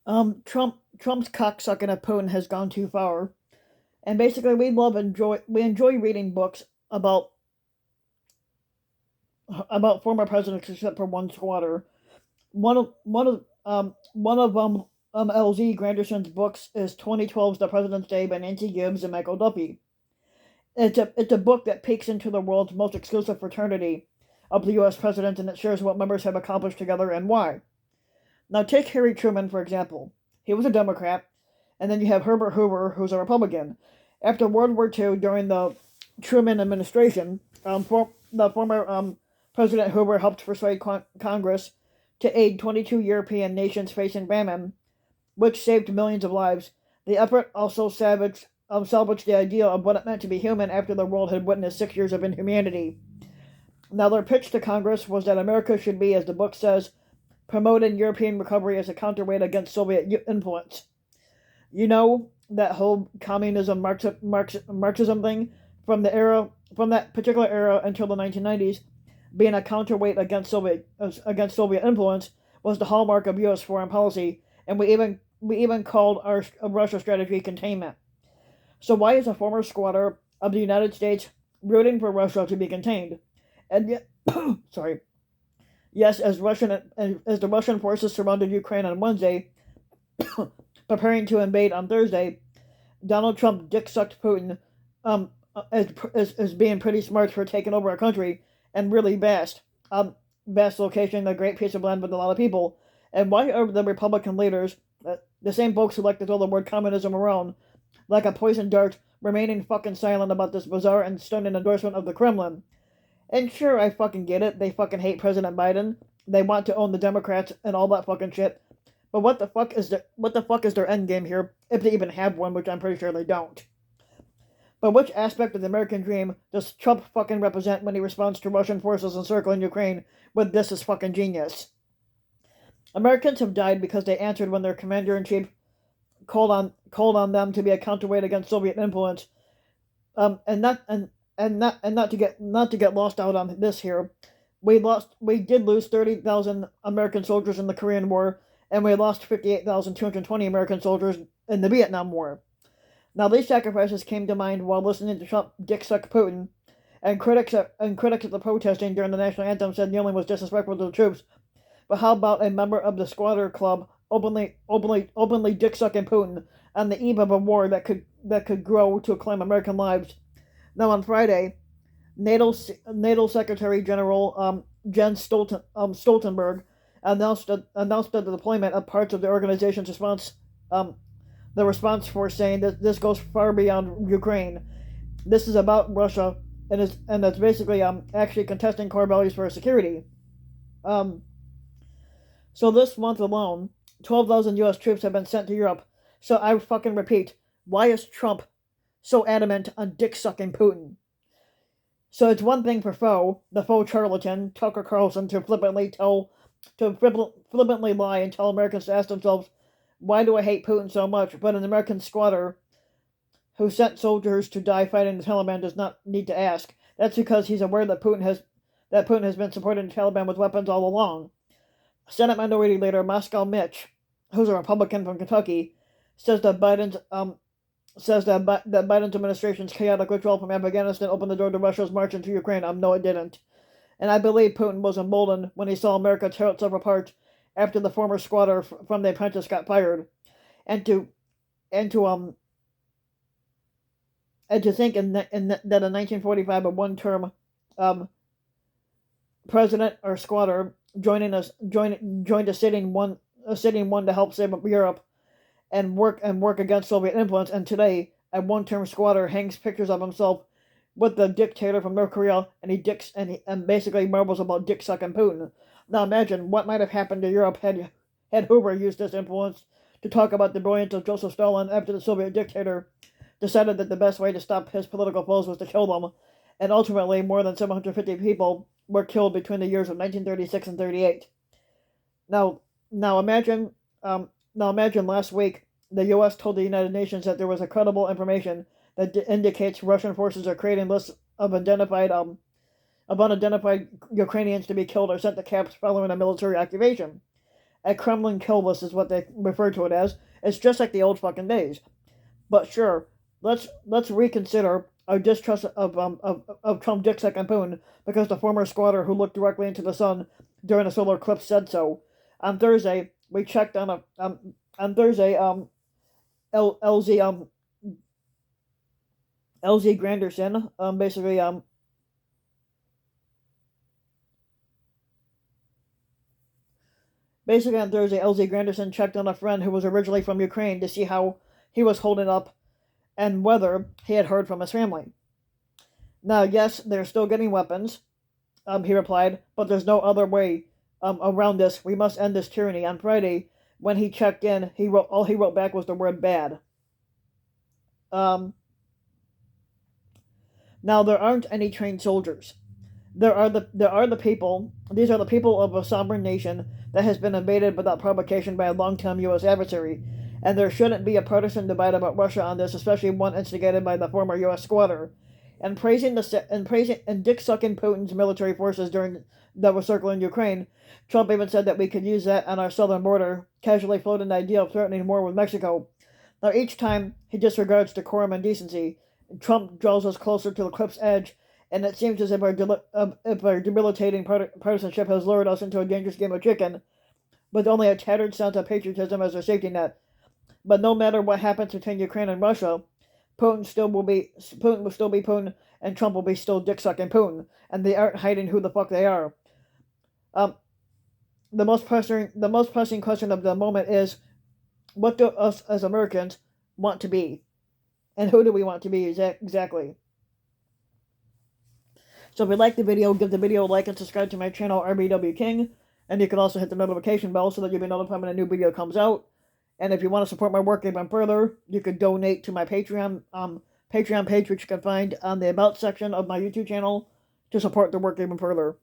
Trump's cocksucking of Putin has gone too far, and basically we enjoy reading books about former presidents, except for one squatter. One of LZ Granderson's books is 2012's The President's Day by Nancy Gibbs and Michael Duffy. It's a book that peeks into the world's most exclusive fraternity of the U.S. president, and it shares what members have accomplished together and why. Now, take Harry Truman, for example. He was a Democrat, and then you have Herbert Hoover, who's a Republican. After World War II, during the Truman administration, the former President Hoover helped persuade Congress to aid 22 European nations facing famine, which saved millions of lives. The effort also salvaged the idea of what it meant to be human after the world had witnessed 6 years of inhumanity. Now, their pitch to Congress was that America should be, as the book says, promoting European recovery as a counterweight against Soviet influence. You know that whole communism Marxism thing from that particular era until the 1990s, being a counterweight against Soviet influence was the hallmark of U.S. foreign policy, and we even called our Russia strategy containment. So why is a former squatter of the United States rooting for Russia to be contained? And yet, sorry, yes, as the Russian forces surrounded Ukraine on Wednesday, preparing to invade on Thursday, Donald Trump dick sucked Putin as being pretty smart for taking over a country and really vast location, a great piece of land with a lot of people. And why are the Republican leaders, the same folks who like to throw the word communism around like a poison dart, remaining fucking silent about this bizarre and stunning endorsement of the Kremlin? And sure, I fucking get it. They fucking hate President Biden. They want to own the Democrats and all that fucking shit. But what the fuck is their end game here, if they even have one, which I'm pretty sure they don't. But which aspect of the American dream does Trump fucking represent when he responds to Russian forces encircling Ukraine with "this is fucking genius"? Americans have died because they answered when their commander in chief called on them to be a counterweight against Soviet influence. And not to get lost out on this here. We did lose 30,000 American soldiers in the Korean War, and we lost 58,220 American soldiers in the Vietnam War. Now, these sacrifices came to mind while listening to Trump dick suck Putin, and critics of the protesting during the national anthem said kneeling was disrespectful to the troops. But how about a member of the Squatter Club openly dick sucking Putin on the eve of a war that could grow to claim American lives? Now, on Friday, NATO Secretary General Stoltenberg announced the deployment of parts of the organization's response force, saying that this goes far beyond Ukraine. This is about Russia, and that's basically actually contesting core values for security. Um, so this month alone, 12,000 U.S. troops have been sent to Europe. So I fucking repeat, why is Trump so adamant on dick sucking Putin? So it's one thing for the faux charlatan, Tucker Carlson, to flippantly lie and tell Americans to ask themselves, why do I hate Putin so much? But an American squatter who sent soldiers to die fighting the Taliban does not need to ask. That's because he's aware that Putin has been supporting the Taliban with weapons all along. Senate Minority Leader Moscow Mitch, who's a Republican from Kentucky, says that Biden's administration's chaotic withdrawal from Afghanistan opened the door to Russia's march into Ukraine. No, it didn't. And I believe Putin was emboldened when he saw America tear itself apart after the former squatter from The Apprentice got fired, and to and to and to think that in 1945 a one-term um, president or squatter joined a sitting one to help save Europe and work against Soviet influence, and today a one-term squatter hangs pictures of himself with the dictator from North Korea, and basically marvels about dick sucking Putin. Now imagine what might have happened to Europe had Hoover used this influence to talk about the brilliance of Joseph Stalin after the Soviet dictator decided that the best way to stop his political foes was to kill them, and ultimately more than 750 people were killed between the years of 1936 and 38. Now, now imagine, now imagine last week the U.S. told the United Nations that there was credible information that indicates Russian forces are creating lists of unidentified Ukrainians to be killed or sent to camps following a military occupation. A Kremlin kill list is what they refer to it as. It's just like the old fucking days. But sure, let's reconsider our distrust of Trump, Dick, and Putin because the former squatter who looked directly into the sun during a solar eclipse said so. On Thursday, we checked on a on Thursday LZ LZ Granderson basically on Thursday LZ Granderson checked on a friend who was originally from Ukraine to see how he was holding up and whether he had heard from his family. Now, yes, they're still getting weapons, he replied, but there's no other way around this. We must end this tyranny. On Friday, when he checked in, all he wrote back was the word bad. Um, Now, there aren't any trained soldiers. There are the people. These are the people of a sovereign nation that has been invaded without provocation by a long-time U.S. adversary, and there shouldn't be a partisan divide about Russia on this, especially one instigated by the former U.S. squatter. And praising dick sucking Putin's military forces during that were circling Ukraine, Trump even said that we could use that on our southern border, casually floating the idea of threatening war with Mexico. Now, each time he disregards decorum and decency, Trump draws us closer to the cliff's edge, and it seems as if our debilitating partisanship has lured us into a dangerous game of chicken, with only a tattered sense of patriotism as our safety net. But no matter what happens between Ukraine and Russia, Putin will still be Putin, and Trump will be still dick sucking Putin, and they aren't hiding who the fuck they are. The most pressing question of the moment is, what do us as Americans want to be? And who do we want to be exactly? So if you like the video, give the video a like and subscribe to my channel, RBW King. And you can also hit the notification bell so that you'll be notified when a new video comes out. And if you want to support my work even further, you could donate to my Patreon page, which you can find on the About section of my YouTube channel, to support the work even further.